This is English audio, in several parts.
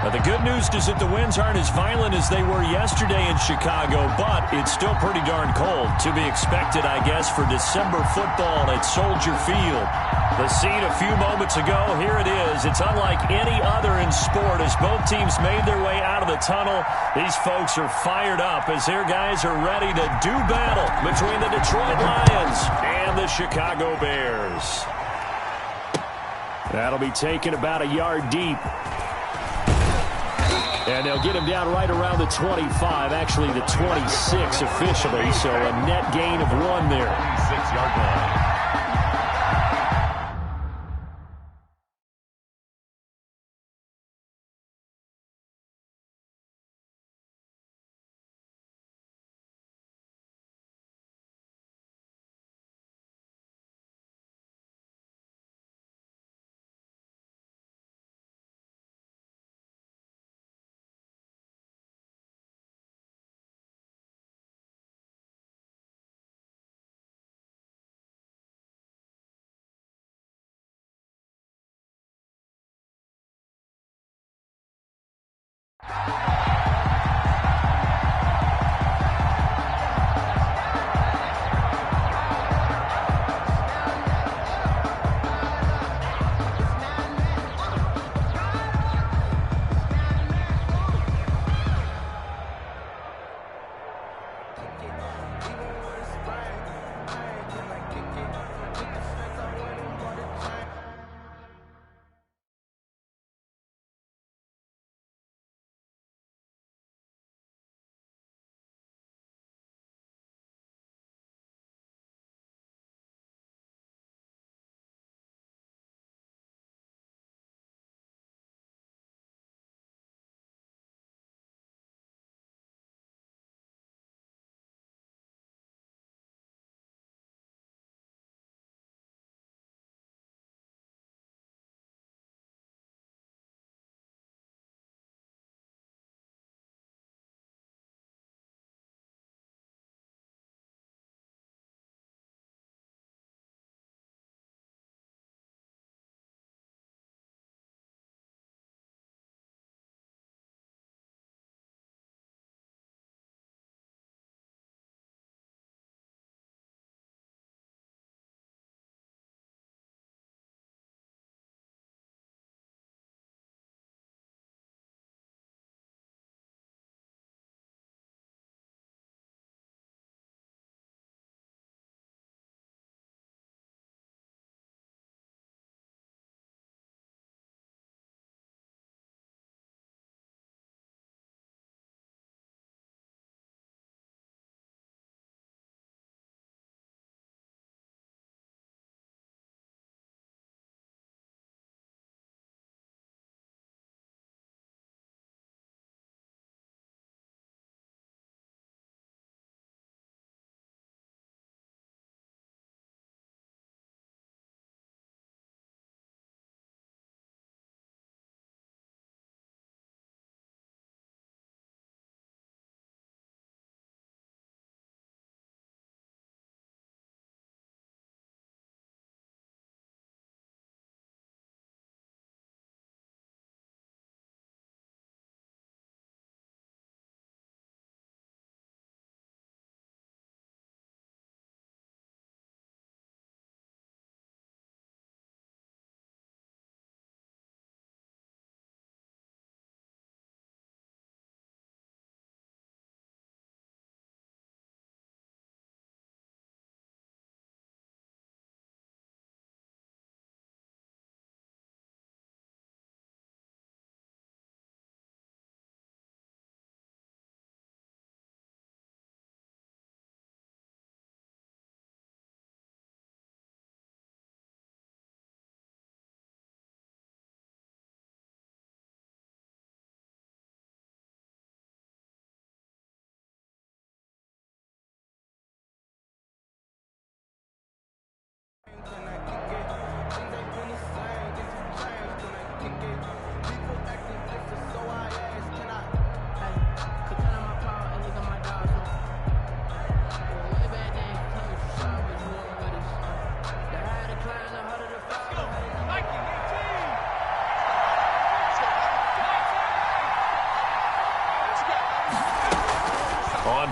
Now, the good news is that the winds aren't as violent as they were yesterday in Chicago, but it's still pretty darn cold. To be expected, I guess, for December football at Soldier Field. The scene a few moments ago, here it is. It's unlike any other in sport as both teams made their way out of the tunnel. These folks are fired up as their guys are ready to do battle between the Detroit Lions and the Chicago Bears. That'll be taken about a yard deep. And they'll get him down right around the 25, actually the 26 officially, so a net gain of 1 there. 26-yard line.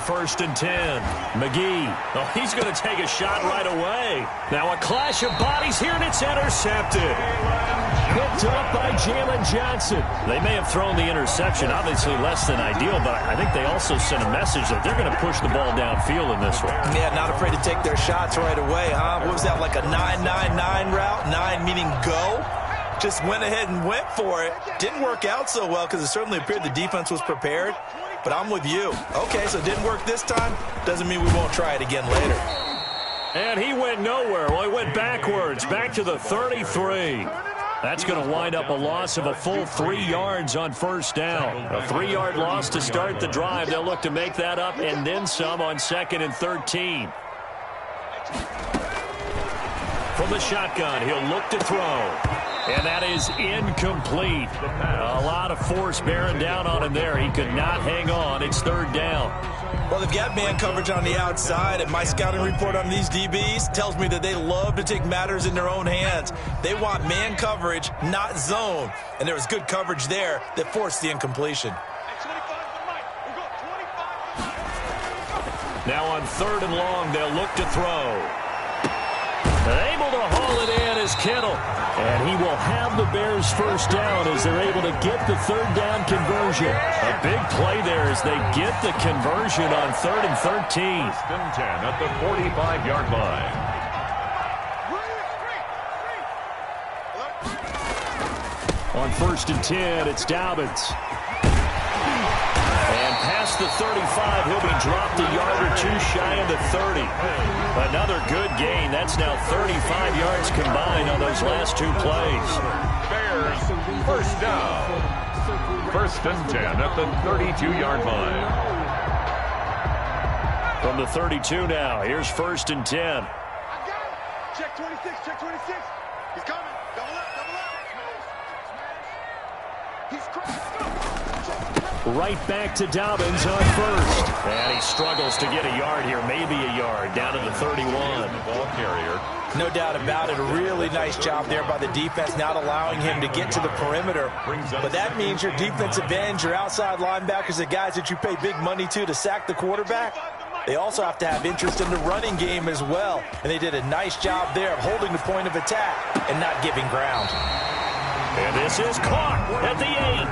first and 10. McGee. Oh, he's going to take a shot right away. Now a clash of bodies here, and it's intercepted. Picked up by Jalen Johnson. They may have thrown the interception, obviously less than ideal, but I think they also sent a message that they're going to push the ball downfield in this one. Yeah, not afraid to take their shots right away, huh? What was that, like a 9-9-9 route? 9 meaning go? Just went ahead and went for it. Didn't work out so well because it certainly appeared the defense was prepared. But I'm with you. Okay, so it didn't work this time. Doesn't mean we won't try it again later. And he went nowhere. Well, he went backwards, back to the 33. That's going to wind up a loss of a full 3 yards on first down. A 3-yard loss to start the drive. They'll look to make that up and then some on 2nd and 13. From the shotgun, he'll look to throw. And that is incomplete. A lot of force bearing down on him there. He could not hang on. It's 3rd down. Well, they've got man coverage on the outside, and my scouting report on these DBs tells me that they love to take matters in their own hands. They want man coverage, not zone. And there was good coverage there that forced the incompletion. Now on 3rd and long, they'll look to throw. Able to haul it in is Kittle. And he will have the Bears first down as they're able to get the 3rd down conversion. A big play there as they get the conversion on 3rd and 13. 1st and 10 at the 45-yard line. On 1st and 10, it's Dobbins. And past the 35, he'll be dropped a yard or two shy of the 30. Another good gain. That's now 35 yards combined on those last 2 plays. Bears, first down. 1st and 10 at the 32-yard line. From the 32 now, here's 1st and 10. I got it. Check 26, check 26. He's coming. Double up, double up. He's cracked. Right back to Dobbins on 1st. And he struggles to get a yard here, maybe a yard, down to the 31. The ball carrier. No doubt about it. A really nice job there by the defense, not allowing him to get to the perimeter. But that means your defensive ends, your outside linebackers, the guys that you pay big money to sack the quarterback, they also have to have interest in the running game as well. And they did a nice job there of holding the point of attack and not giving ground. And this is caught at the 8.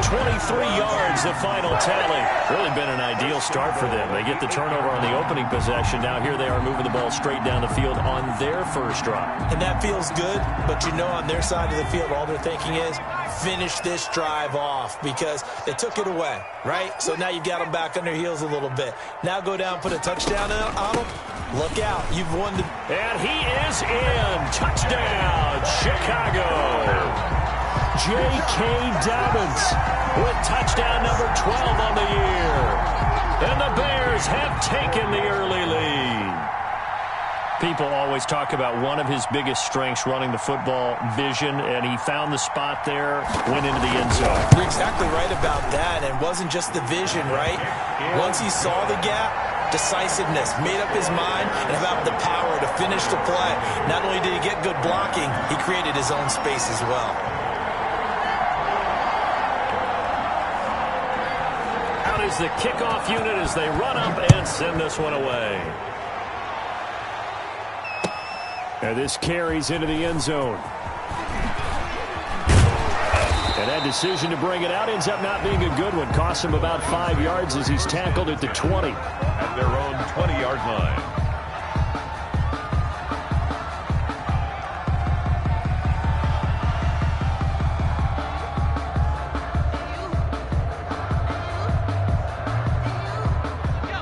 23 yards, the final tally. Really been an ideal start for them. They get the turnover on the opening possession. Now here they are moving the ball straight down the field on their first drive. And that feels good, but you know on their side of the field, all they're thinking is finish this drive off because they took it away, right? So now you've got them back on their heels a little bit. Now go down, put a touchdown on them. Look out. You've won the... And he is in. Touchdown, Chicago. J.K. Dobbins with touchdown number 12 on the year. And the Bears have taken the early lead. People always talk about one of his biggest strengths running the football, vision, and he found the spot there, went into the end zone. You're exactly right about that, and it wasn't just the vision, right? Once he saw the gap, decisiveness, made up his mind, and about the power to finish the play. Not only did he get good blocking, he created his own space as well. Out is the kickoff unit as they run up and send this one away. And this carries into the end zone. And that decision to bring it out ends up not being a good one. Costs him about 5 yards as he's tackled at the 20. At their own 20-yard line.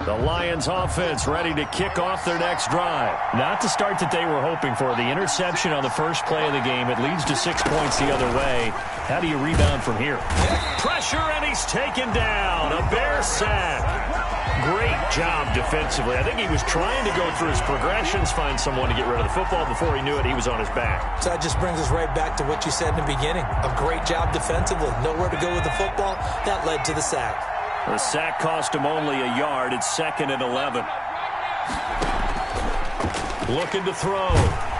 The Lions offense ready to kick off their next drive. Not the start that they were hoping for. The interception on the first play of the game. It leads to 6 points the other way. How do you rebound from here? Pressure, and he's taken down. A Bear sack. Great job defensively. I think he was trying to go through his progressions, find someone to get rid of the football. Before he knew it, he was on his back. So that just brings us right back to what you said in the beginning. A great job defensively. Nowhere to go with the football. That led to the sack. The sack cost him only a yard. It's 2nd and 11. Looking to throw.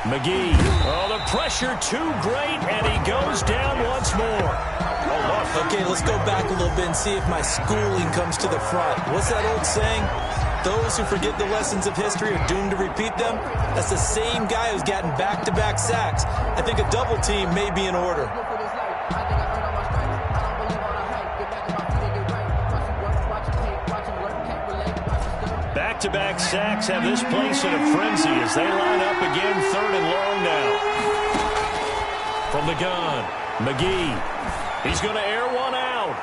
McGee. Oh, the pressure too great, and he goes down once more. Okay, let's go back a little bit and see if my schooling comes to the front. What's that old saying? Those who forget the lessons of history are doomed to repeat them. That's the same guy who's gotten back-to-back sacks. I think a double team may be in order. Back-to-back sacks have this place in a frenzy as they line up again, 3rd and long now. From the gun, McGee. He's going to air one out.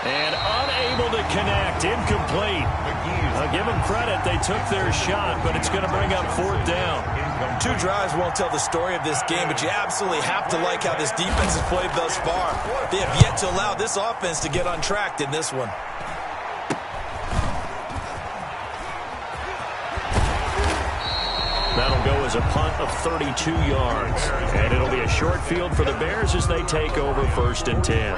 And unable to connect, incomplete. I'll give them credit, they took their shot, but it's going to bring up 4th down. 2 drives won't tell the story of this game, but you absolutely have to like how this defense has played thus far. They have yet to allow this offense to get on track in this one. That'll go as a punt of 32 yards. And it'll be a short field for the Bears as they take over 1st and 10.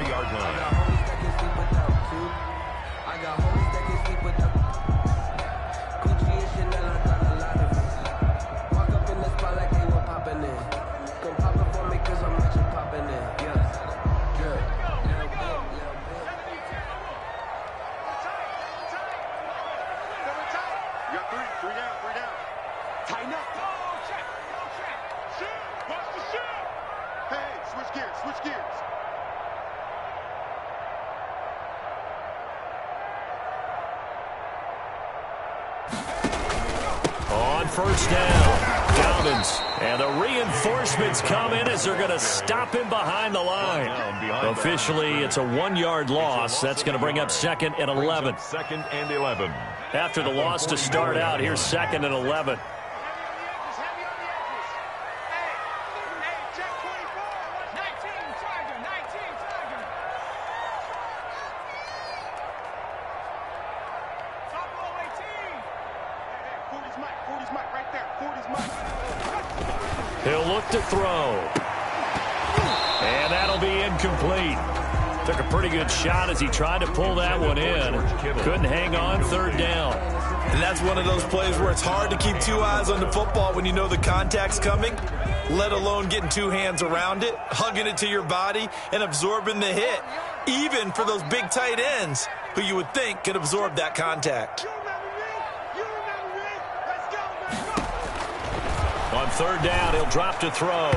On 1st down, Dobbins. And the reinforcements come in as they're going to stop him behind the line. Officially, it's a 1-yard loss. That's going to bring up 2nd and 11. 2nd and 11. After the loss to start out, here's 2nd and 11. He'll look to throw. And that'll be incomplete. Took a pretty good shot as he tried to pull that one in. Couldn't hang on, 3rd down. And that's one of those plays where it's hard to keep 2 eyes on the football when you know the contact's coming, let alone getting 2 hands around it, hugging it to your body, and absorbing the hit, even for those big tight ends who you would think could absorb that contact. On 3rd down, he'll drop to throw.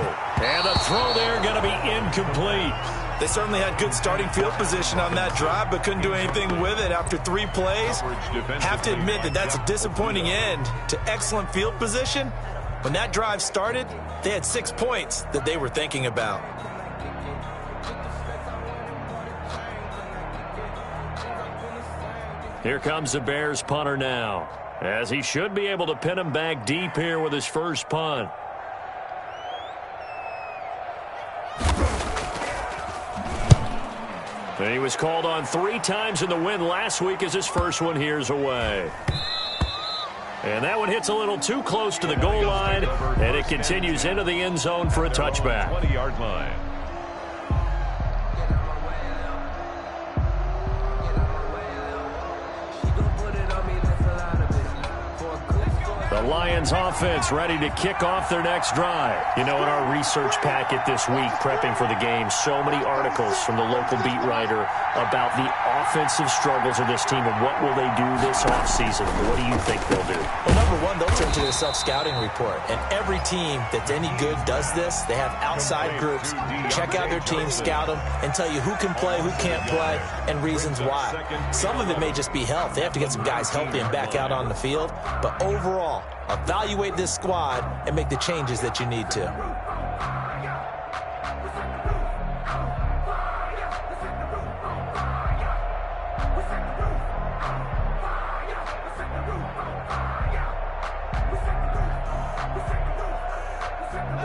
And the throw there going to be incomplete. They certainly had good starting field position on that drive, but couldn't do anything with it after 3 plays. Have to admit that that's a disappointing end to excellent field position. When that drive started, they had 6 points that they were thinking about. Here comes the Bears punter now, as he should be able to pin him back deep here with his first punt. And he was called on 3 times in the win last week as his first one here's away. And that one hits a little too close to the goal line, and it continues into the end zone for a touchback. 20-yard line. The Lions offense ready to kick off their next drive. You know, in our research packet this week, prepping for the game, so many articles from the local beat writer about the offensive struggles of this team and what will they do this offseason. What do you think they'll do? Well, number one, they'll turn to their self-scouting report. And every team that's any good does this. They have outside groups. Check out their team, scout them, and tell you who can play, who can't play, and reasons why. Some of it may just be health. They have to get some guys healthy and back out on the field. But overall, evaluate this squad and make the changes that you need to.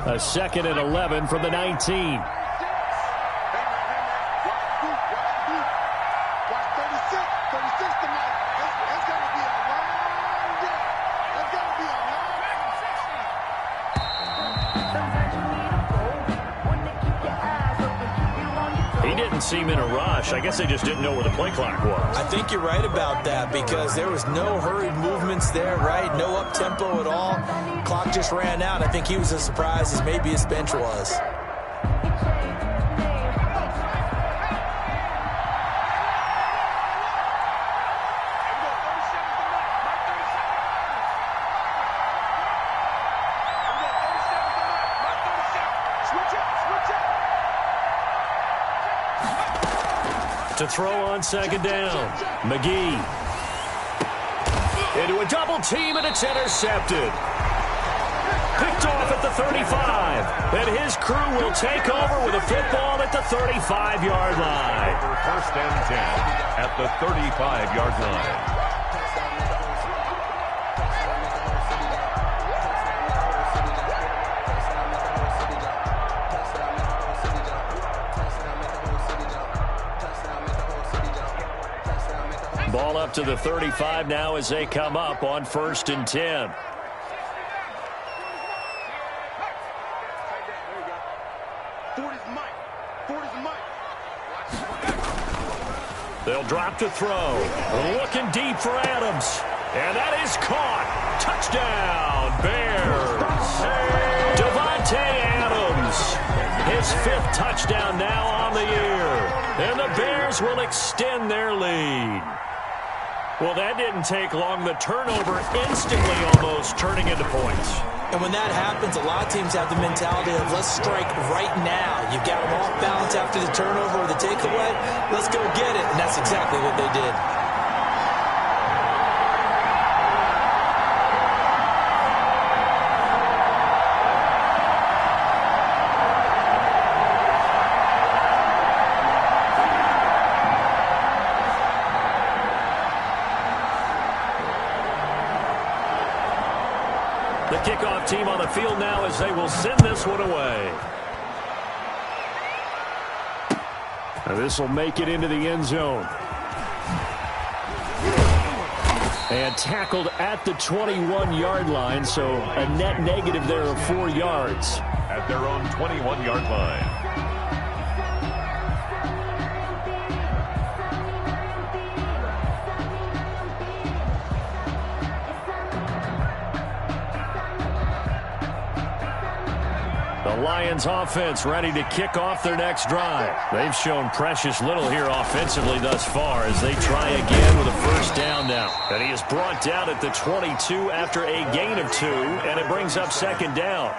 A 2nd and 11 from the 19. didn't seem in a rush. I guess they just didn't know where the play clock was. I think you're right about that because there was no hurried movements there, right? No up-tempo at all. Clock just ran out. I think he was as surprised as maybe his bench was. To throw on second down, McGee. Into a double team, and it's intercepted. Picked off at the 35. And his crew will take over with a football at the 35-yard line. First and 10 at the 35-yard line. Ball up to the 35 now as they come up on first and 10. They'll drop to throw. Looking deep for Adams. And that is caught. Touchdown, Bears. Devontae Adams. His 5th touchdown now on the year. And the Bears will extend their lead. Well, that didn't take long. The turnover instantly almost turning into points. And when that happens, a lot of teams have the mentality of let's strike right now. You've got them off balance after the turnover or the takeaway. Let's go get it. And that's exactly what they did. The kickoff team on the field now as they will send this one away. Now this will make it into the end zone. And tackled at the 21-yard line, so a net negative there of 4 yards. At their own 21-yard line. The Lions offense ready to kick off their next drive. They've shown precious little here offensively thus far as they try again with a first down now. And he is brought down at the 22 after a gain of 2, and it brings up second down.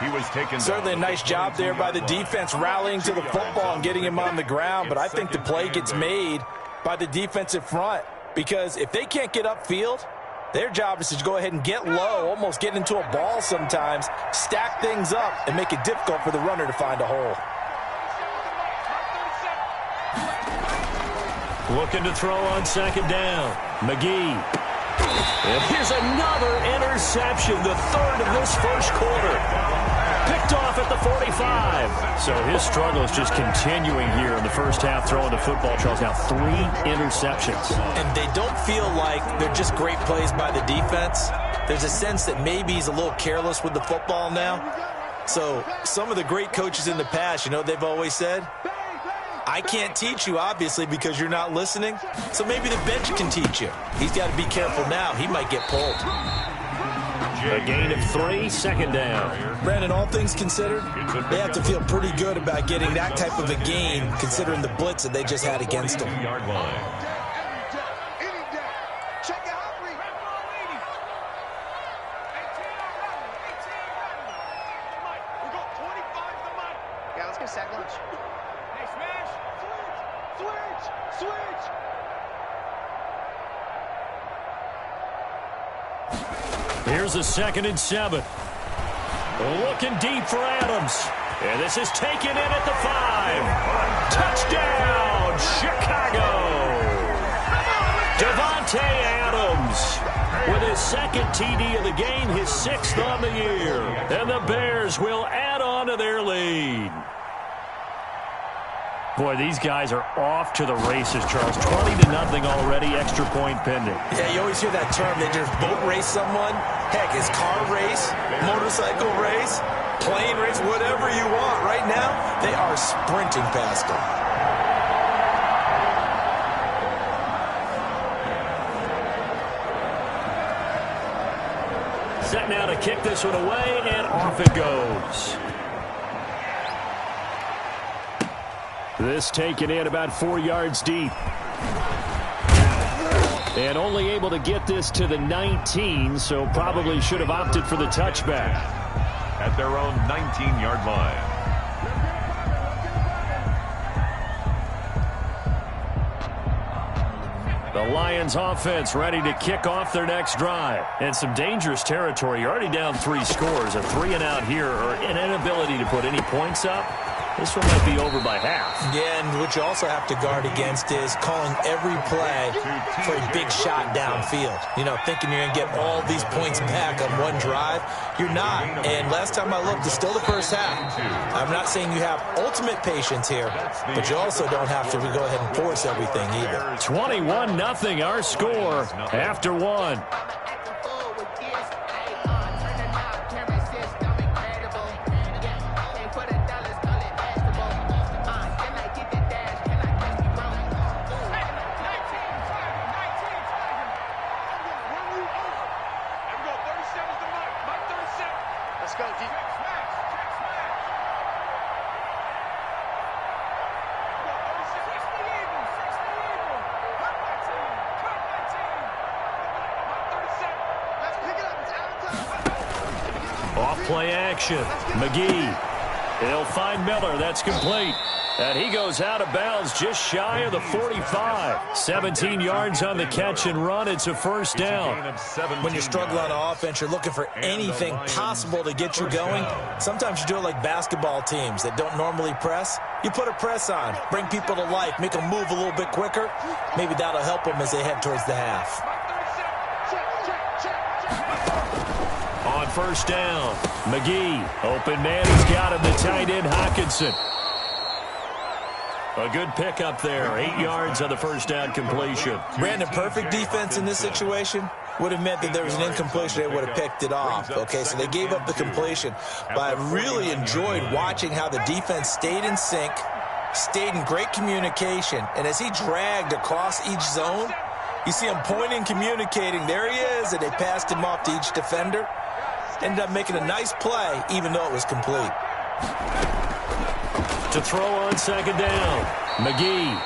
He was taken. Certainly a nice job there by the defense rallying to the football and getting him on the ground, but I think the play gets made by the defensive front because if they can't get upfield, their job is to go ahead and get low, almost get into a ball sometimes, stack things up, and make it difficult for the runner to find a hole. Looking to throw on second down. McGee. And here's another interception, the 3rd of this first quarter. Picked off at the 45. So his struggle is just continuing here in the first half, throwing the football. Charles, now 3 interceptions. And they don't feel like they're just great plays by the defense. There's a sense that maybe he's a little careless with the football now. So some of the great coaches in the past, you know, they've always said, I can't teach you, obviously, because you're not listening. So maybe the bench can teach you. He's got to be careful now. He might get pulled. A gain of 3, second down. Brandon, all things considered, they have to feel pretty good about getting that type of a gain, considering the blitz that they just had against them. Yeah, let's get sack lunch. Hey, smash! Switch! Switch! Here's a 2nd and 7. Looking deep for Adams. And this is taken in at the 5. Touchdown, Chicago! Devontae Adams with his 2nd TD of the game, his 6th on the year. And the Bears will add on to their lead. Boy, these guys are off to the races, Charles. 20-0 already, extra point pending. Yeah, you always hear that term. They just boat race someone. Heck, it's car race, motorcycle race, plane race, whatever you want. Right now, they are sprinting past them. kick this one away, and off it goes. This taken in about 4 yards deep. And only able to get this to the 19, so probably should have opted for the touchback. At their own 19-yard line. The Lions offense ready to kick off their next drive. And some dangerous territory. You're already down 3 scores. A 3-and-out here, or an inability to put any points up. This one might be over by half. Yeah, and what you also have to guard against is calling every play for a big shot downfield. You know, thinking you're going to get all these points back on one drive. You're not. And last time I looked, it's still the first half. I'm not saying you have ultimate patience here, but you also don't have to go ahead and force everything either. 21-0 our score after one. Off-play action. McGee. He'll find Miller. That's complete. And he goes out of bounds just shy of the 45. 17 yards on the catch and run. It's a first down. When you struggle on offense, you're looking for anything possible to get you going. Sometimes you do it like basketball teams that don't normally press. You put a press on, bring people to life, make them move a little bit quicker. Maybe that'll help them as they head towards the half. On first down, McGee. Open man, he's got him, the tight end, Hockenson. A good pickup there. 8 yards on the first down completion. Brandon, perfect defense in this situation would have meant that there was an incompletion. They would have picked it off. Okay, so they gave up the completion. But I really enjoyed watching how the defense stayed in sync, stayed in great communication. And as he dragged across each zone, you see him pointing, communicating. There he is, and they passed him off to each defender. Ended up making a nice play, even though it was complete. To throw on second down, McGee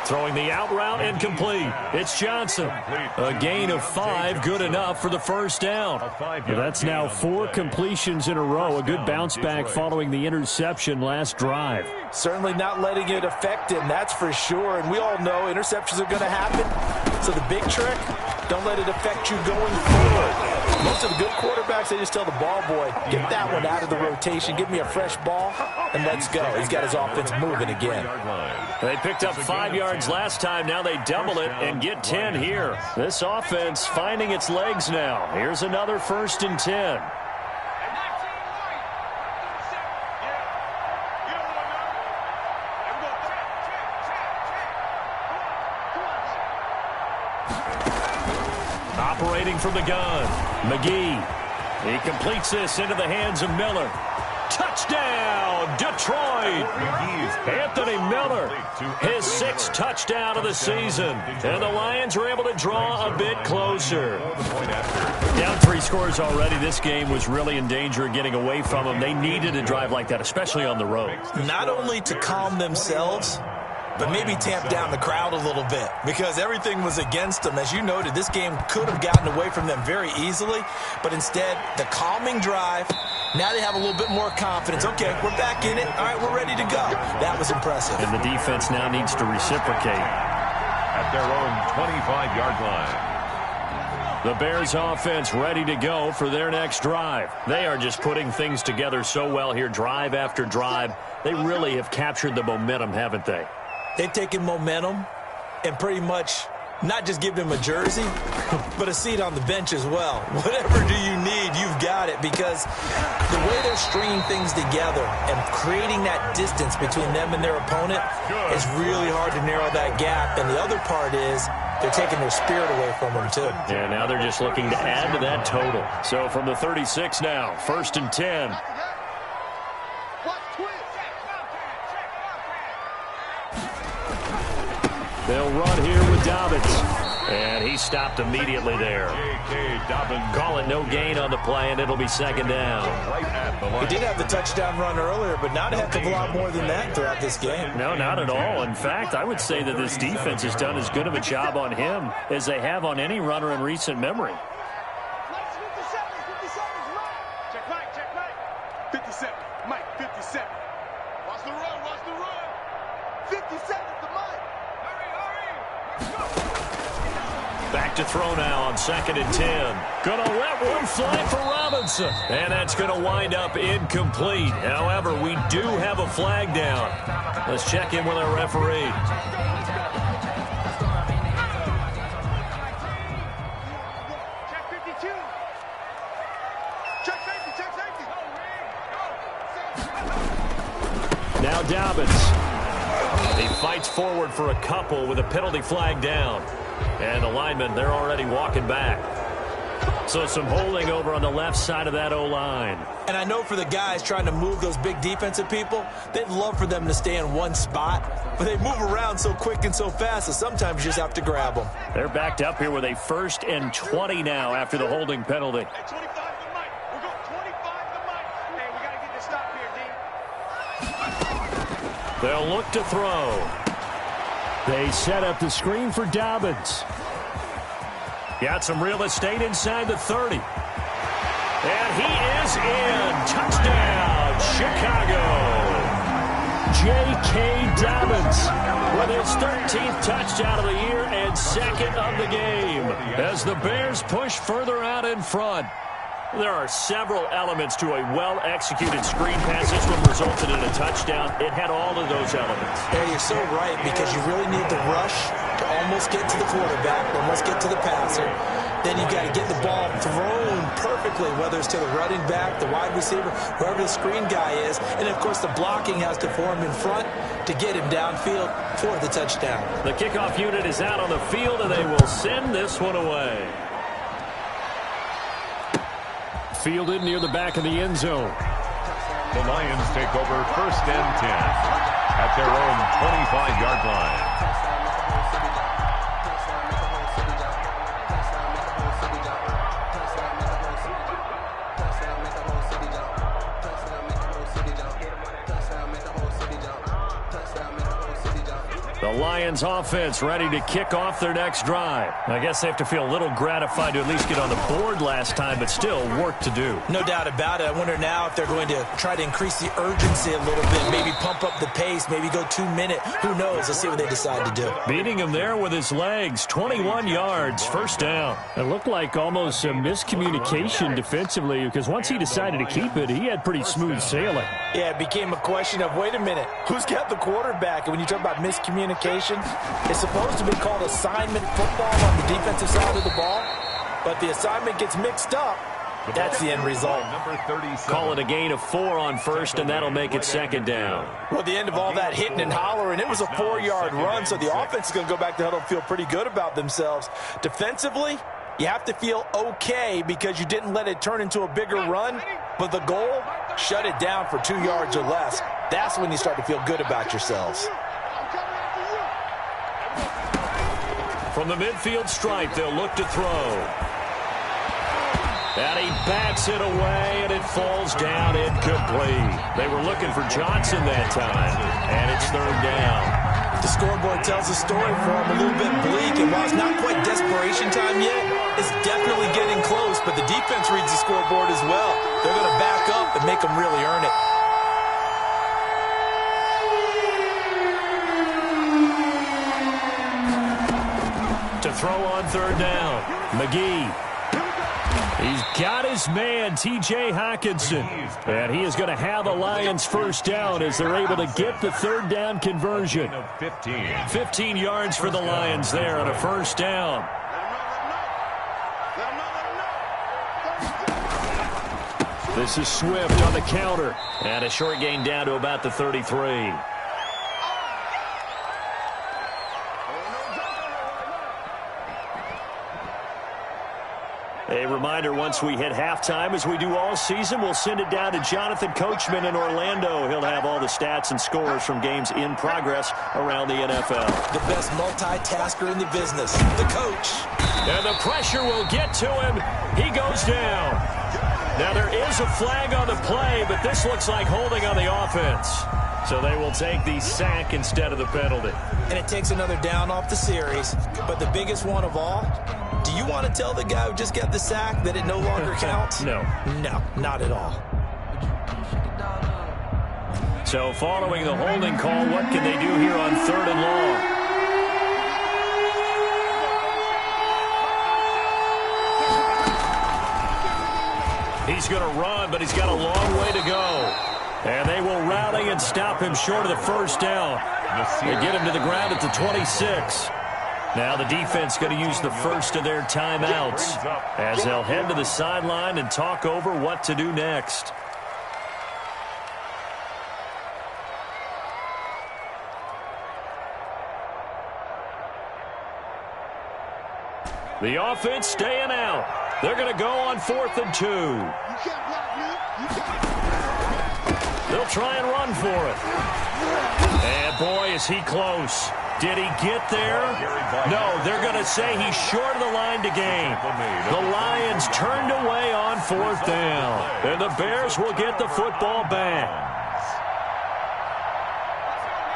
throwing the out route and complete. It's Johnson. A gain of 5, good enough for the first down. That's now 4 completions in a row. A good bounce back following the interception last drive. Certainly not letting it affect him, that's for sure. And we all know interceptions are going to happen. So the big trick, don't let it affect you going forward. Most of the good quarterbacks, they just tell the ball boy, get that one out of the rotation, give me a fresh ball, and let's go. He's got his offense moving again. They picked up 5 yards last time. Now they double it and get 10 here. This offense finding its legs now. Here's another 1st and 10. Operating from the gun, McGee. He completes this into the hands of Miller. Touchdown, Detroit! Anthony Miller, his 6th touchdown of the season. And the Lions are able to draw a bit closer. Down 3 scores already. This game was really in danger of getting away from them. They needed a drive like that, especially on the road. Not only to calm themselves, but maybe tamp down the crowd a little bit because everything was against them. As you noted, this game could have gotten away from them very easily, but instead, the calming drive, now they have a little bit more confidence. Okay, we're back in it. All right, we're ready to go. That was impressive. And the defense now needs to reciprocate. At their own 25-yard line. The Bears offense ready to go for their next drive. They are just putting things together so well here, drive after drive. They really have captured the momentum, haven't they? They've taken momentum and pretty much not just give them a jersey, but a seat on the bench as well. Whatever do you need, you've got it, because the way they're stringing things together and creating that distance between them and their opponent is really hard to narrow that gap. And the other part is they're taking their spirit away from them, too. Yeah, now they're just looking to add to that total. So from the 36 now, 1st and 10. They'll run here with Dobbins. And he stopped immediately there. Call it no gain on the play, and it'll be second down. He did have the touchdown run earlier, but not a heck of a lot more than that throughout this game. No, not at all. In fact, I would say that this defense has done as good of a job on him as they have on any runner in recent memory. 57, Mike, 57. Watch the run, watch the run. 57 to Mike. Hurry, let's go. Back to throw now on 2nd and 10. Gonna let one fly for Robinson. And that's gonna wind up incomplete. However, we do have a flag down. Let's check in with our referee. Now Dobbins. He fights forward for a couple with a penalty flag down. And the linemen, they're already walking back. So some holding over on the left side of that O-line. And I know for the guys trying to move those big defensive people, they'd love for them to stay in one spot. But they move around so quick and so fast that sometimes you just have to grab them. They're backed up here with a 1st and 20 now after the holding penalty. Hey, 25 to Mike. We'll go 25 to Mike. Hey, we got to get this stop here, D. They'll look to throw. They set up the screen for Dobbins. Got some real estate inside the 30. And he is in. Touchdown, Chicago. J.K. Dobbins with his 13th touchdown of the year and 2nd of the game. As the Bears push further out in front. There are several elements to a well-executed screen pass. This one resulted in a touchdown. It had all of those elements. Yeah, you're so right, because you really need the rush to almost get to the quarterback, almost get to the passer. Then you've got to get the ball thrown perfectly, whether it's to the running back, the wide receiver, whoever the screen guy is. And, of course, the blocking has to form in front to get him downfield for the touchdown. The kickoff unit is out on the field, and they will send this one away. Fielded near the back of the end zone. The Lions take over 1st and 10 at their own 25-yard line. The Lions offense ready to kick off their next drive. I guess they have to feel a little gratified to at least get on the board last time, but still work to do. No doubt about it. I wonder now if they're going to try to increase the urgency a little bit, maybe pump up the pace, maybe go 2-minute. Who knows? Let's see what they decide to do. Beating him there with his legs, 21 yards, 1st down. It looked like almost some miscommunication defensively, because once he decided to keep it, he had pretty smooth sailing. Yeah, it became a question of, wait a minute, who's got the quarterback? And when you talk about miscommunication, it's supposed to be called assignment football on the defensive side of the ball, but the assignment gets mixed up. That's the end result. Call it a gain of 4 on 1st, and that'll make it 2nd down. Well, at the end of all that hitting and hollering, it was a 4-yard run, so the offense is going to go back to huddle and feel pretty good about themselves. Defensively, you have to feel okay because you didn't let it turn into a bigger run, but the goal, shut it down for 2 yards or less. That's when you start to feel good about yourselves. From the midfield stripe, they'll look to throw. And he bats it away, and it falls down incomplete. They were looking for Johnson that time, and it's 3rd down. The scoreboard tells a story for him, a little bit bleak, and while it's not quite desperation time yet, it's definitely getting close, but the defense reads the scoreboard as well. They're going to back up and make them really earn it. To throw on 3rd down, McGee. He's got his man, T.J. Hockenson. And he is going to have the Lions 1st down as they're able to get the 3rd down conversion. 15 yards for the Lions there on a 1st down. This is Swift on the counter. And a short gain down to about the 33. A reminder, once we hit halftime, as we do all season, we'll send it down to Jonathan Coachman in Orlando. He'll have all the stats and scores from games in progress around the NFL. The best multitasker in the business, the coach. And the pressure will get to him. He goes down. Now, there is a flag on the play, but this looks like holding on the offense. So they will take the sack instead of the penalty. And it takes another down off the series. But the biggest one of all, do you want to tell the guy who just got the sack that it no longer counts? No. No, not at all. So following the holding call, what can they do here on 3rd and long? He's going to run, but he's got a long way to go. And they will rally and stop him short of the first down. They get him to the ground at the 26. Now the defense going to use the first of their timeouts as they'll head to the sideline and talk over what to do next. The offense staying out. They're going to go on 4th and 2. They'll try and run for it. And boy, is he close. Did he get there? No, they're going to say he's short of the line to gain. The Lions turned away on 4th down. And the Bears will get the football back.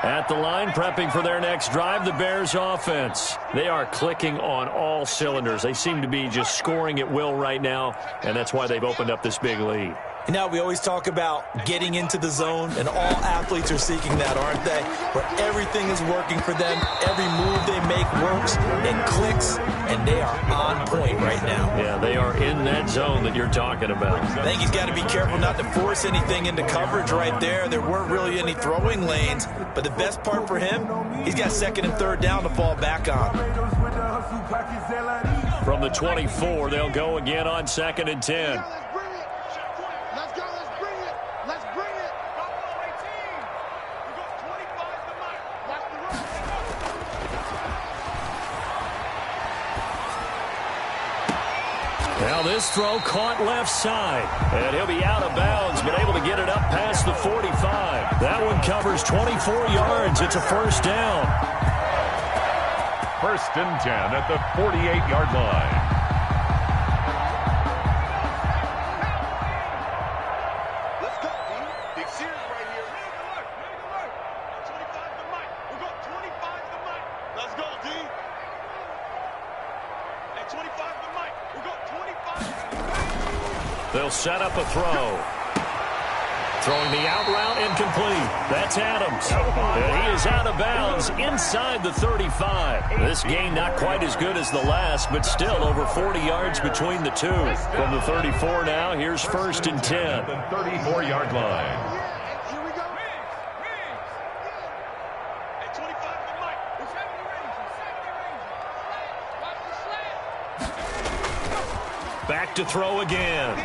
At the line, prepping for their next drive, the Bears offense. They are clicking on all cylinders. They seem to be just scoring at will right now, and that's why they've opened up this big lead. You know, we always talk about getting into the zone, and all athletes are seeking that, aren't they? Where everything is working for them, every move they make works, it clicks, and they are on point right now. Yeah, they are in that zone that you're talking about. I think he's got to be careful not to force anything into coverage right there. There weren't really any throwing lanes, but the best part for him, he's got 2nd and 3rd down to fall back on. From the 24, they'll go again on 2nd and 10. Now this throw caught left side. And he'll be out of bounds, but able to get it up past the 45. That one covers 24 yards. It's a 1st down. 1st and 10 at the 48-yard line. Let's go, D. Big series right here. 25 to Mike. We'll go 25 to Mike. Let's go, D. At 25 to Mike. We'll go 25. They'll set up a throw. Throwing the out route, incomplete. That's Adams. And he is out of bounds inside the 35. This game not quite as good as the last, but still over 40 yards between the two. From the 34 now, here's 1st and 10. The 34-yard line. Here we go. At 25 to Mike. Back to throw again.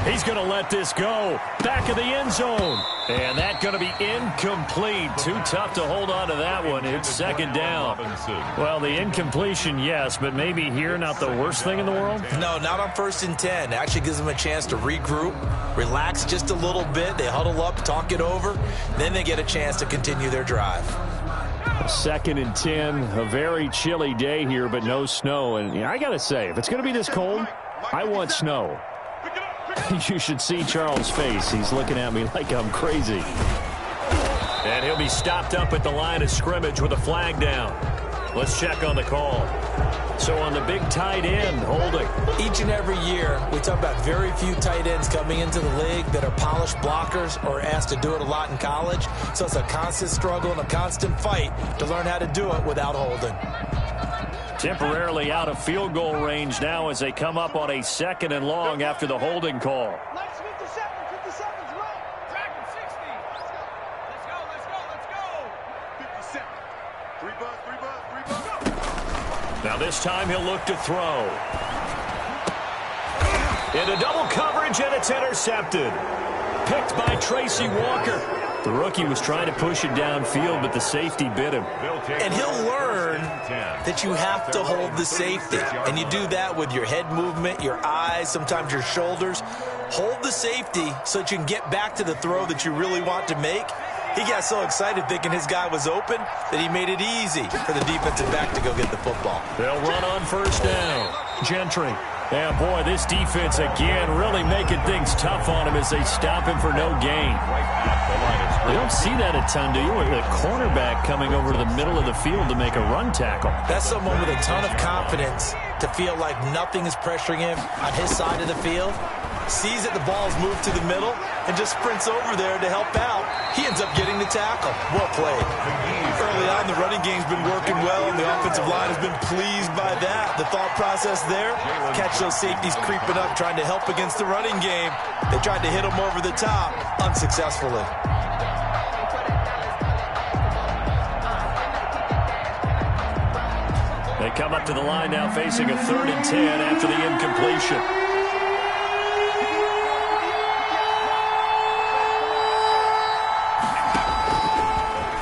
He's going to let this go. Back of the end zone. And that's going to be incomplete. Too tough to hold on to that one. It's 2nd down. Well, the incompletion, yes, but maybe here not the worst thing in the world? No, not on 1st and 10. It actually gives them a chance to regroup, relax just a little bit. They huddle up, talk it over. Then they get a chance to continue their drive. 2nd and 10, a very chilly day here, but no snow. And I got to say, if it's going to be this cold, I want snow. You should see Charles' face. He's looking at me like I'm crazy. And he'll be stopped up at the line of scrimmage with a flag down. Let's check on the call. So on the big tight end, holding. Each and every year, we talk about very few tight ends coming into the league that are polished blockers or asked to do it a lot in college. So it's a constant struggle and a constant fight to learn how to do it without holding. Temporarily out of field goal range now as they come up on a 2nd and long after the holding call. Let's 57's right. Tracking 60. Let's go. 57. 3 buzz. Now this time he'll look to throw. Into double coverage, and it's intercepted. Picked by Tracy Walker. The rookie was trying to push it downfield, but the safety bit him. And he'll learn that you have to hold the safety. And you do that with your head movement, your eyes, sometimes your shoulders. Hold the safety so that you can get back to the throw that you really want to make. He got so excited thinking his guy was open that he made it easy for the defensive back to go get the football. They'll run on first down. Gentry. Yeah, boy, this defense again really making things tough on him as they stop him for no gain. You don't see that a ton, do you? With the cornerback coming over to the middle of the field to make a run tackle. That's someone with a ton of confidence to feel like nothing is pressuring him on his side of the field. Sees that the ball's moved to the middle and just sprints over there to help out. He ends up getting the tackle. Well played. Early on, the running game's been working well, and the offensive line has been pleased by that. The thought process there, catch those safeties creeping up, trying to help against the running game. They tried to hit him over the top, unsuccessfully. They come up to the line now facing a 3rd and 10 after the incompletion.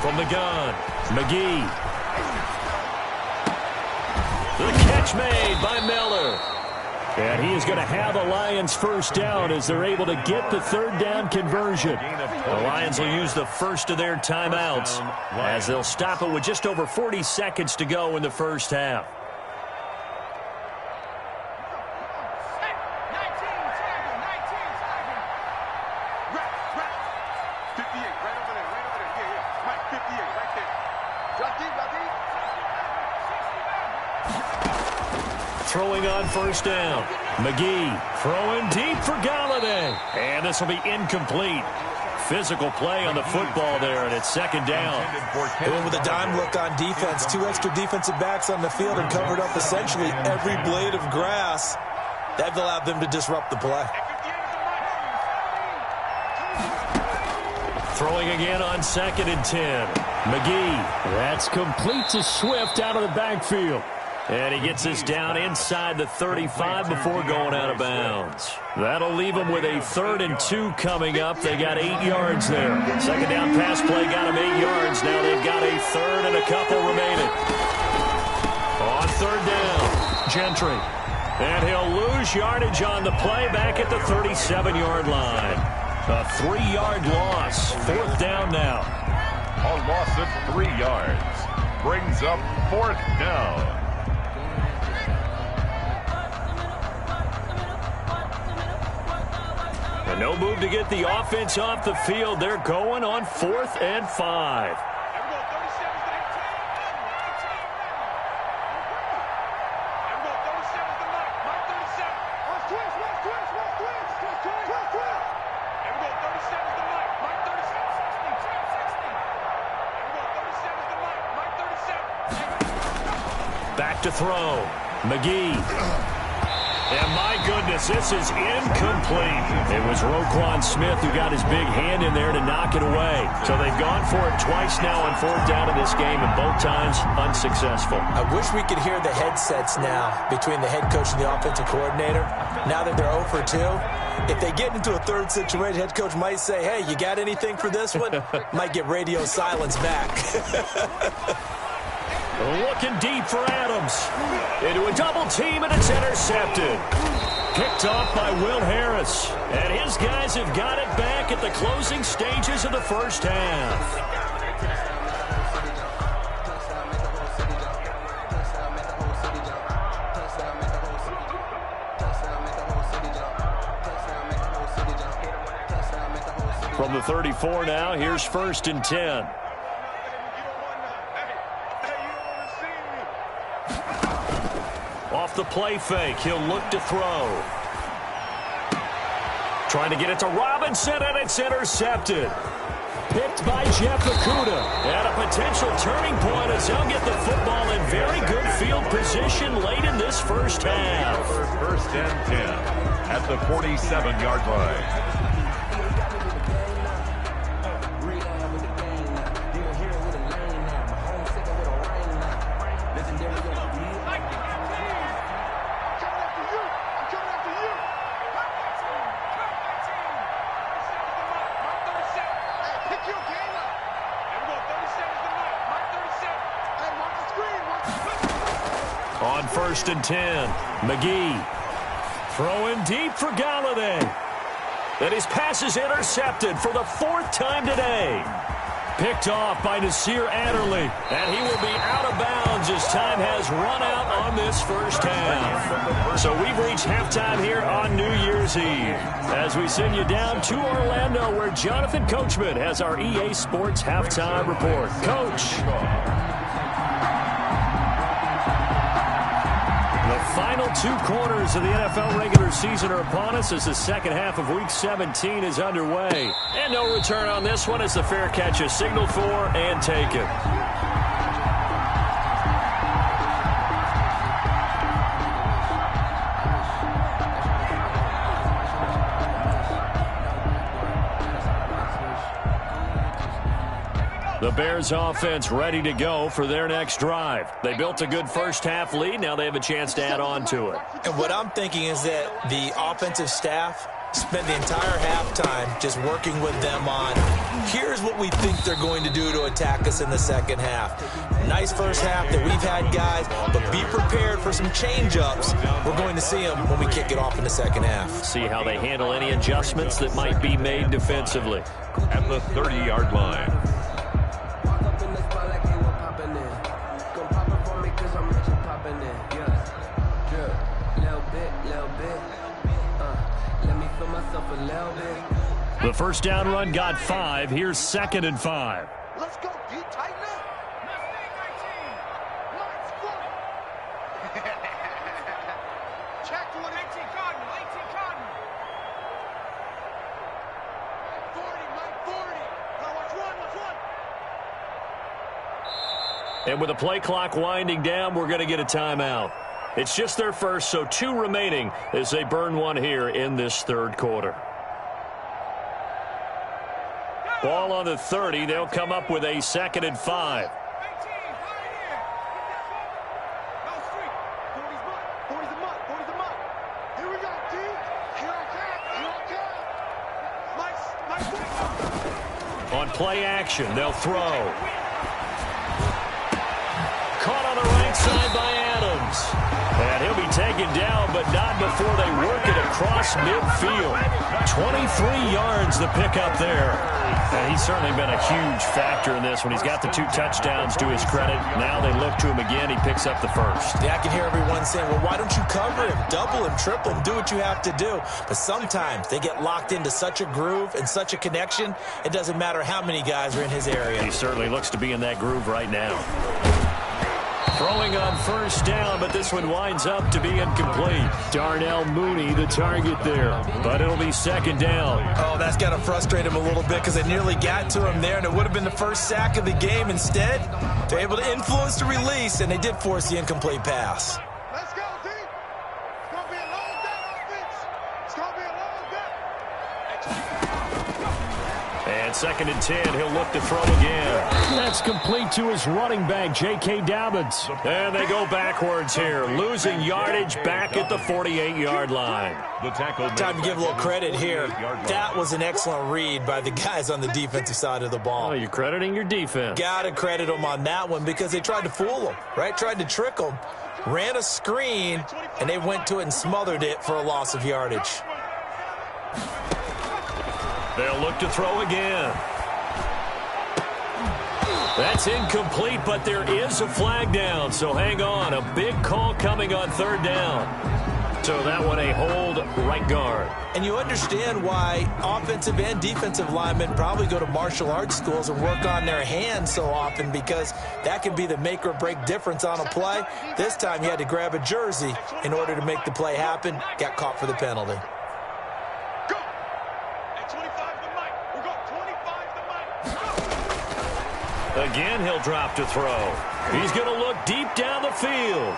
From the gun, McGee. The catch made by Miller. And he is going to have the Lions first down as they're able to get the 3rd down conversion. The Lions will use the first of their timeouts as they'll stop it with just over 40 seconds to go in the first half. Throwing on first down. McGee throwing deep for Galladay. And this will be incomplete. Physical play on the football there, and it's 2nd down. And with a dime look on defense, 2 extra defensive backs on the field and covered up essentially every blade of grass. That allowed them to disrupt the play. Throwing again on 2nd and 10. McGee. That's complete to Swift out of the backfield. And he gets this down inside the 35 before going out of bounds. That'll leave them with a 3rd and 2 coming up. They got 8 yards there. 2nd down pass play got them 8 yards. Now they've got a 3rd and a couple remaining. On 3rd down, Gentry. And he'll lose yardage on the play back at the 37-yard line. A 3-yard loss. 4th down now. A loss of 3 yards brings up 4th down. And no move to get the offense off the field. They're going on 4th and 5. Back to throw. McGee. And my goodness, this is incomplete. It was Roquan Smith who got his big hand in there to knock it away. So they've gone for it twice now on 4th down in this game, and both times unsuccessful. I wish we could hear the headsets now between the head coach and the offensive coordinator. Now that they're 0 for 2, if they get into a 3rd situation, head coach might say, hey, you got anything for this one? Might get radio silence back. Looking deep for Adams. Into a double team, and it's intercepted. Picked off by Will Harris. And his guys have got it back at the closing stages of the first half. From the 34 now, here's 1st and 10. Off the play fake, he'll look to throw. Trying to get it to Robinson, and it's intercepted. Picked by Jeff Okudah. And a potential turning point as he'll get the football in very good field position late in this first half. 1st and 10 at the 47-yard line. Pick your game. On 1st and 10, McGee throwing deep for Galladay. And his pass is intercepted for the 4th time today. Picked off by Nasir Adderley. And he will be out of bounds as time has run out on this first half. So we've reached halftime here on New Year's Eve. As we send you down to Orlando, where Jonathan Coachman has our EA Sports Halftime Report. Coach. The final 2 quarters of the NFL regular season are upon us as the second half of Week 17 is underway. And no return on this one as the fair catch is signaled for and taken. The Bears offense ready to go for their next drive. They built a good first half lead. Now they have a chance to add on to it. And what I'm thinking is that the offensive staff spent the entire halftime just working with them on, here's what we think they're going to do to attack us in the second half. Nice first half that we've had, guys, but be prepared for some change-ups. We're going to see them when we kick it off in the second half. See how they handle any adjustments that might be made defensively. At the 30-yard line. The first down run got 5. Here's 2nd and 5. Let's go, D. Tighten up. Nice foot. Check 18 Cotton. 40, Mike, 40. Now watch one. And with the play clock winding down, we're going to get a timeout. It's just their first, so 2 remaining as they burn one here in this third quarter. Ball on the 30. They'll come up with a 2nd and 5. Here we go, D. Here I come. On play action, they'll throw. Caught on the right side by Adams. And he'll be taken down, but not before they work it across midfield. 23 yards the pickup there. And he's certainly been a huge factor in this when he's got the 2 touchdowns to his credit. Now they look to him again. He picks up the first. Yeah, I can hear everyone saying, well, why don't you cover him, double him, triple him, do what you have to do. But sometimes they get locked into such a groove and such a connection, it doesn't matter how many guys are in his area. He certainly looks to be in that groove right now. Throwing on first down, but this one winds up to be incomplete. Darnell Mooney, the target there, but it'll be 2nd down. Oh, that's got to frustrate him a little bit because they nearly got to him there, and it would have been the first sack of the game. Instead, they're able to influence the release, and they did force the incomplete pass. Let's go, D. It's going to be a long day, offense. It's going to be a long day. And 2nd and 10, he'll look to throw again. That's complete to his running back, J.K. Dobbins. And they go backwards here, losing yardage back at the 48-yard line. The tackle. Time to give a little credit here. That was an excellent read by the guys on the defensive side of the ball. Oh, you're crediting your defense. Got to credit them on that one because they tried to fool them, right? Tried to trick them. Ran a screen, and they went to it and smothered it for a loss of yardage. They'll look to throw again. That's incomplete, but there is a flag down, so hang on. A big call coming on 3rd down. So that one a hold right guard. And you understand why offensive and defensive linemen probably go to martial arts schools and work on their hands so often because that can be the make or break difference on a play. This time you had to grab a jersey in order to make the play happen. Got caught for the penalty. Again, he'll drop to throw. He's going to look deep down the field.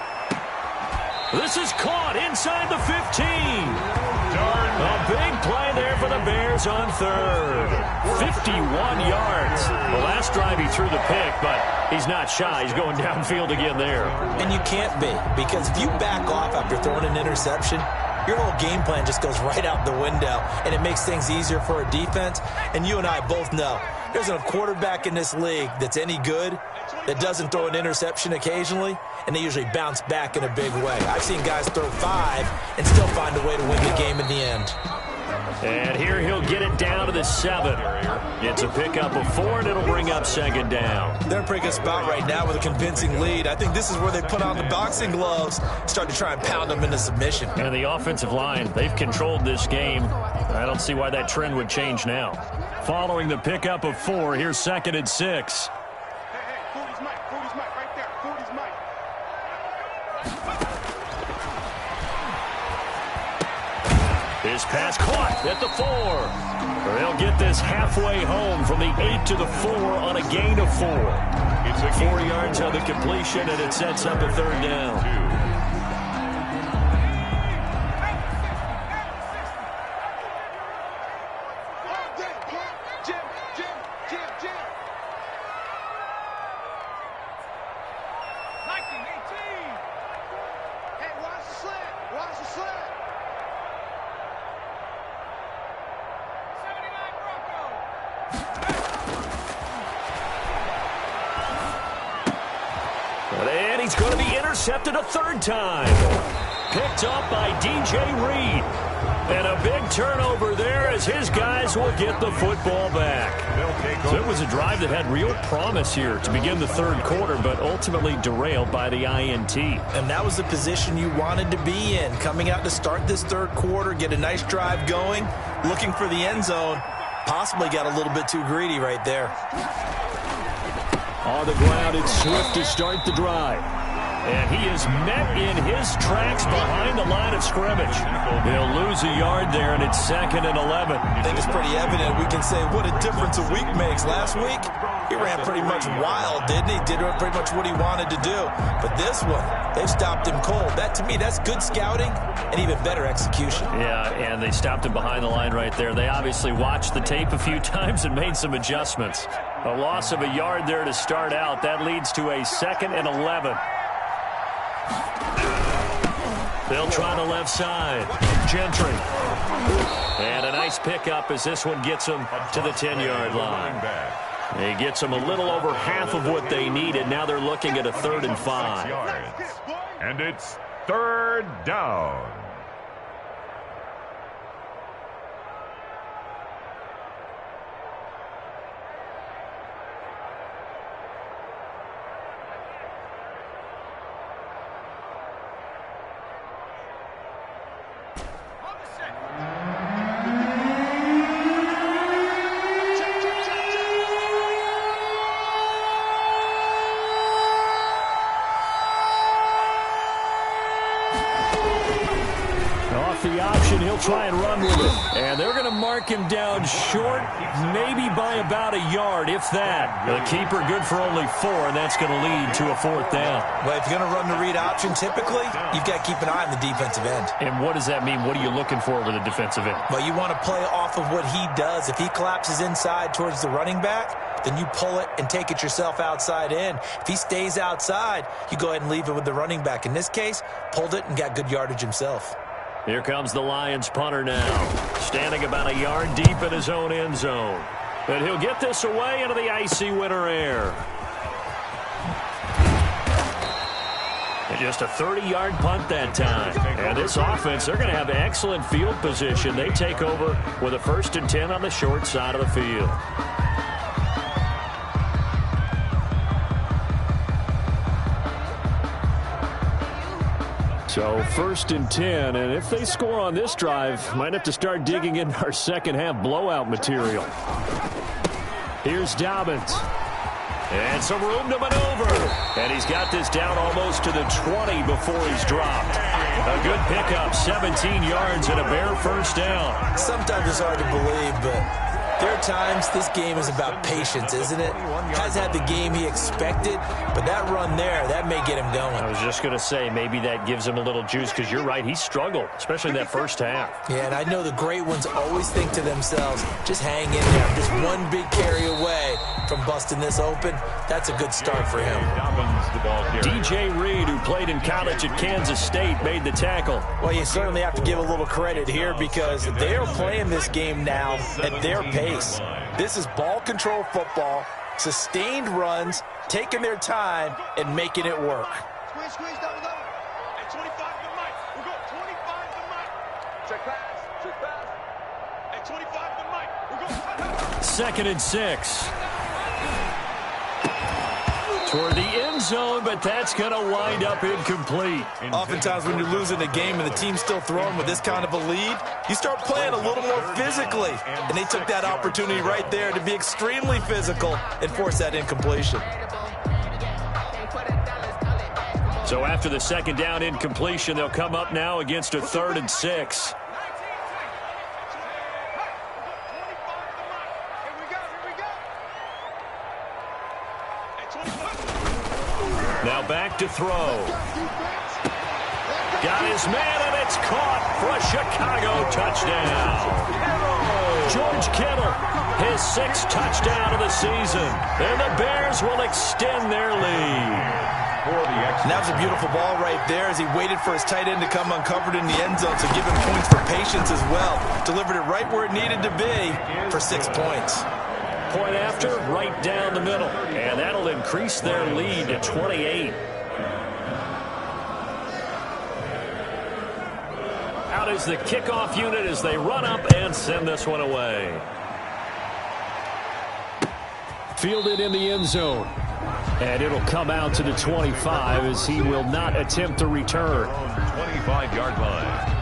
This is caught inside the 15. A big play there for the Bears on 3rd. 51 yards. The last drive he threw the pick, but he's not shy. He's going downfield again there. And you can't be, because if you back off after throwing an interception, your whole game plan just goes right out the window, and it makes things easier for a defense. And you and I both know there's a quarterback in this league that's any good that doesn't throw an interception occasionally, and they usually bounce back in a big way. I've seen guys throw 5 and still find a way to win the game in the end. And here he'll get it down to the 7. It's a pickup of 4, and it'll bring up second down. They're in a pretty good spot right now with a convincing lead. I think this is where they put on the boxing gloves, start to try and pound them into submission. And the offensive line, they've controlled this game. I don't see why that trend would change now. Following the pickup of 4, here's 2nd and 6. Hey, 40's Mike, right there. 40's Mike. His pass caught at the 4. They'll get this halfway home from the 8 to the 4 on a gain of 4. It's a 4 yards on the completion, and it sets up a 3rd down. And he's going to be intercepted a 3rd time. Picked up by DJ Reed. And a big turnover there as his guys will get the football back. So it was a drive that had real promise here to begin the 3rd quarter, but ultimately derailed by the INT. And that was the position you wanted to be in. Coming out to start this 3rd quarter, get a nice drive going, looking for the end zone. Possibly got a little bit too greedy right there. On the ground, it's Swift to start the drive. And he is met in his tracks behind the line of scrimmage. He'll lose a yard there, and it's 2nd and 11. I think it's pretty evident. We can say what a difference a week makes. Last week, he ran pretty much wild, didn't he? Did pretty much what he wanted to do. But this one, they've stopped him cold. That, to me, that's good scouting and even better execution. Yeah, and they stopped him behind the line right there. They obviously watched the tape a few times and made some adjustments. A loss of a yard there to start out. That leads to a 2nd and 11. They'll try the left side. Gentry. And a nice pickup as this one gets them to the 10-yard line. He gets them a little over half of what they needed. Now they're looking at a 3rd and 5. And it's 3rd down. The option, he'll try and run with it. And they're going to mark him down short, maybe by about a yard, if that. The keeper good for only 4, and that's going to lead to a 4th down. Well, if you're going to run the read option, typically, you've got to keep an eye on the defensive end. And what does that mean? What are you looking for with a defensive end? Well, you want to play off of what he does. If he collapses inside towards the running back, then you pull it and take it yourself outside in. If he stays outside, you go ahead and leave it with the running back. In this case, pulled it and got good yardage himself. Here comes the Lions punter now, standing about a yard deep in his own end zone. And he'll get this away into the icy winter air. And just a 30-yard punt that time. And this offense, they're going to have excellent field position. They take over with a 1st and 10 on the short side of the field. So 1st and 10, and if they score on this drive, might have to start digging into our second-half blowout material. Here's Dobbins. And some room to maneuver. And he's got this down almost to the 20 before he's dropped. A good pickup, 17 yards and a bare 1st down. Sometimes it's hard to believe, but There are times this game is about patience, isn't it? Has had the game he expected, but that run there, that may get him going. I was just going to say, maybe that gives him a little juice, because you're right, he struggled, especially in that first half. Yeah, and I know the great ones always think to themselves, just hang in there. Just one big carry away from busting this open. That's a good start for him. DJ Reed, who played in college at Kansas State, made the tackle. Well, you certainly have to give a little credit here because they are playing this game now at their pace. This is ball control football, sustained runs, taking their time, and making it work. Squeeze, double. At 25 to Mike. We'll go 25 to Mike. Check pass. At 25 to Mike. We'll go. 2nd and 6. Toward the end zone, but that's going to wind up incomplete. Oftentimes when you're losing a game and the team's still throwing with this kind of a lead, you start playing a little more physically. And they took that opportunity right there to be extremely physical and force that incompletion. So after the 2nd down incompletion, they'll come up now against a 3rd and 6. Now back to throw. Got his man, and it's caught for a Chicago touchdown. George Kittle, his 6th touchdown of the season. And the Bears will extend their lead. And that was a beautiful ball right there as he waited for his tight end to come uncovered in the end zone to give him points for patience as well. Delivered it right where it needed to be for 6 points. Point after, right down the middle. And that'll increase their lead to 28. Out is the kickoff unit as they run up and send this one away. Fielded in the end zone. And it'll come out to the 25 as he will not attempt to return. 25-yard line.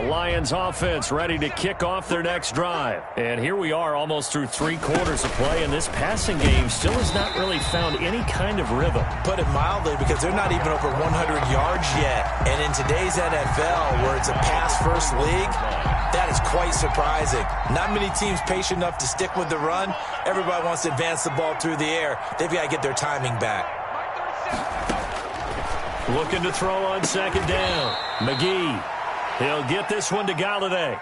Lions offense ready to kick off their next drive. And here we are almost through 3 quarters of play, and this passing game still has not really found any kind of rhythm. Put it mildly, because they're not even over 100 yards yet. And in today's NFL, where it's a pass-first league, that is quite surprising. Not many teams patient enough to stick with the run. Everybody wants to advance the ball through the air. They've got to get their timing back. Looking to throw on 2nd down. McGee. He'll get this one to Galladay.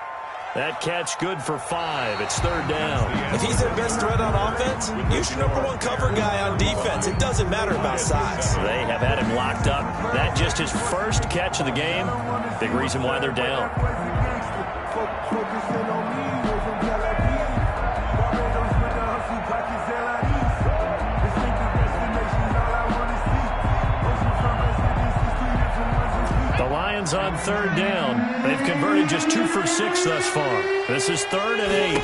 That catch good for 5. It's 3rd down. If he's their best threat on offense, use your #1 cover guy on defense. It doesn't matter about size. They have had him locked up. That just his first catch of the game. Big reason why they're down. On 3rd down. They've converted just 2 for 6 thus far. This is 3rd and 8.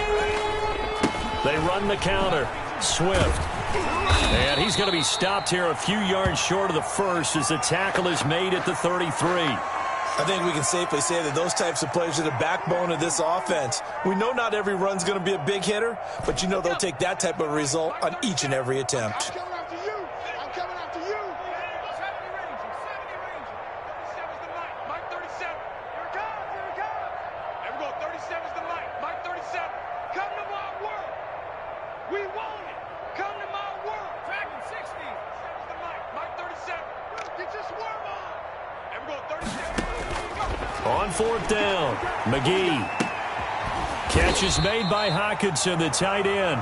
They run the counter. Swift. And he's going to be stopped here a few yards short of the first as the tackle is made at the 33. I think we can safely say that those types of plays are the backbone of this offense. We know not every run's going to be a big hitter, but you know they'll take that type of result on each and every attempt. On 4th down, McGee. Catch is made by Hockenson, the tight end.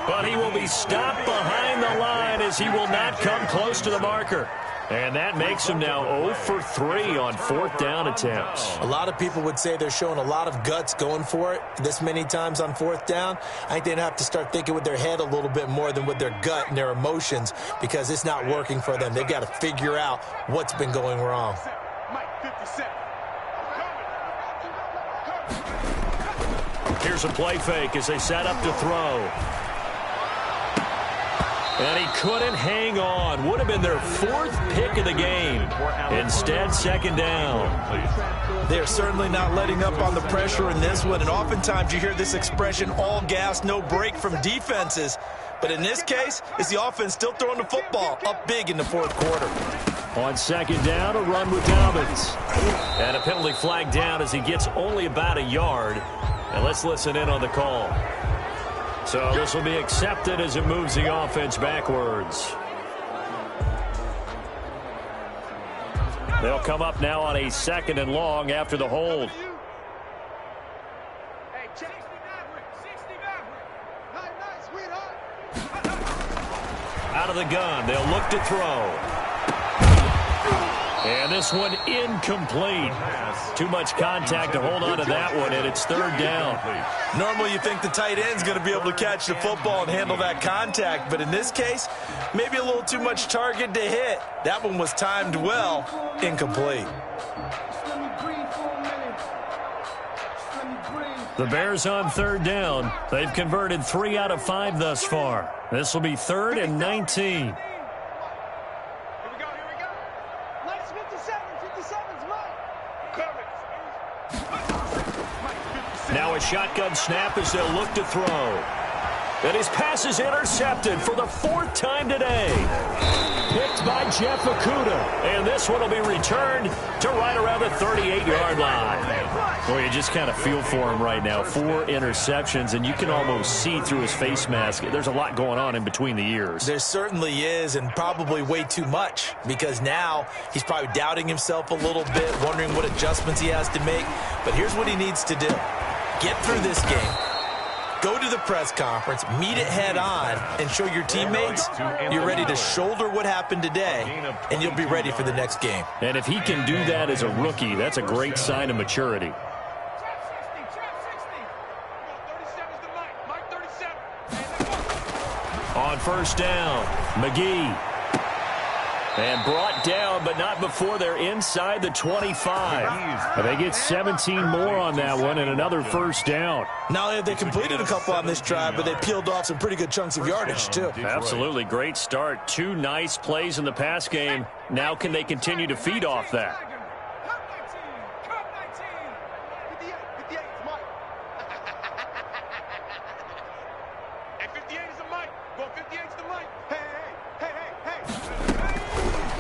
But he will be stopped behind the line as he will not come close to the marker. And that makes him now 0 for 3 on 4th down attempts. A lot of people would say they're showing a lot of guts going for it this many times on 4th down. I think they'd have to start thinking with their head a little bit more than with their gut and their emotions because it's not working for them. They've got to figure out what's been going wrong. Here's a play fake as they set up to throw. And he couldn't hang on. Would have been their 4th pick of the game. Instead, 2nd down. They are certainly not letting up on the pressure in this one. And oftentimes you hear this expression, all gas, no break from defenses. But in this case, it's the offense still throwing the football up big in the 4th quarter. On 2nd down, a run with Dobbins. And a penalty flag down as he gets only about a yard. And let's listen in on the call. So this will be accepted as it moves the offense backwards. They'll come up now on a 2nd and long after the hold. Out of the gun, they'll look to throw. And this one incomplete. Too much contact to hold on to that one, and it's 3rd down. Normally you think the tight end's going to be able to catch the football and handle that contact, but in this case, maybe a little too much target to hit. That one was timed well, incomplete. The Bears on 3rd down. They've converted 3 out of 5 thus far. This will be 3rd and 19. Now a shotgun snap as they'll look to throw. And his pass is intercepted for the 4th time today. Picked by Jeff Okudah. And this one will be returned to right around the 38-yard line. Boy, you just kind of feel for him right now. 4 interceptions, and you can almost see through his face mask. There's a lot going on in between the ears. There certainly is, and probably way too much, because now he's probably doubting himself a little bit, wondering what adjustments he has to make. But here's what he needs to do. Get through this game. Go to the press conference, meet it head on, and show your teammates you're ready to shoulder what happened today, and you'll be ready for the next game. And if he can do that as a rookie, that's a great sign of maturity. On 1st down, McGee. And brought down, but not before they're inside the 25. They get 17 more on that one and another 1st down. Not only have they completed a couple on this drive, but they peeled off some pretty good chunks of yardage, too. Absolutely. Great start. 2 nice plays in the pass game. Now can they continue to feed off that?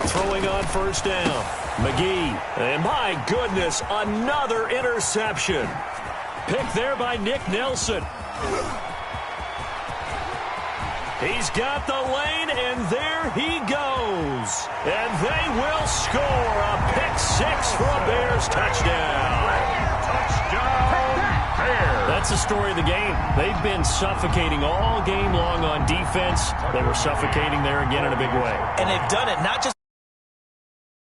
Throwing on 1st down, McGee. And my goodness, another interception. Picked there by Nick Nelson. He's got the lane, and there he goes. And they will score a pick 6 for a Bears touchdown. Touchdown, Bears. That's the story of the game. They've been suffocating all game long on defense. They were suffocating there again in a big way. And they've done it not just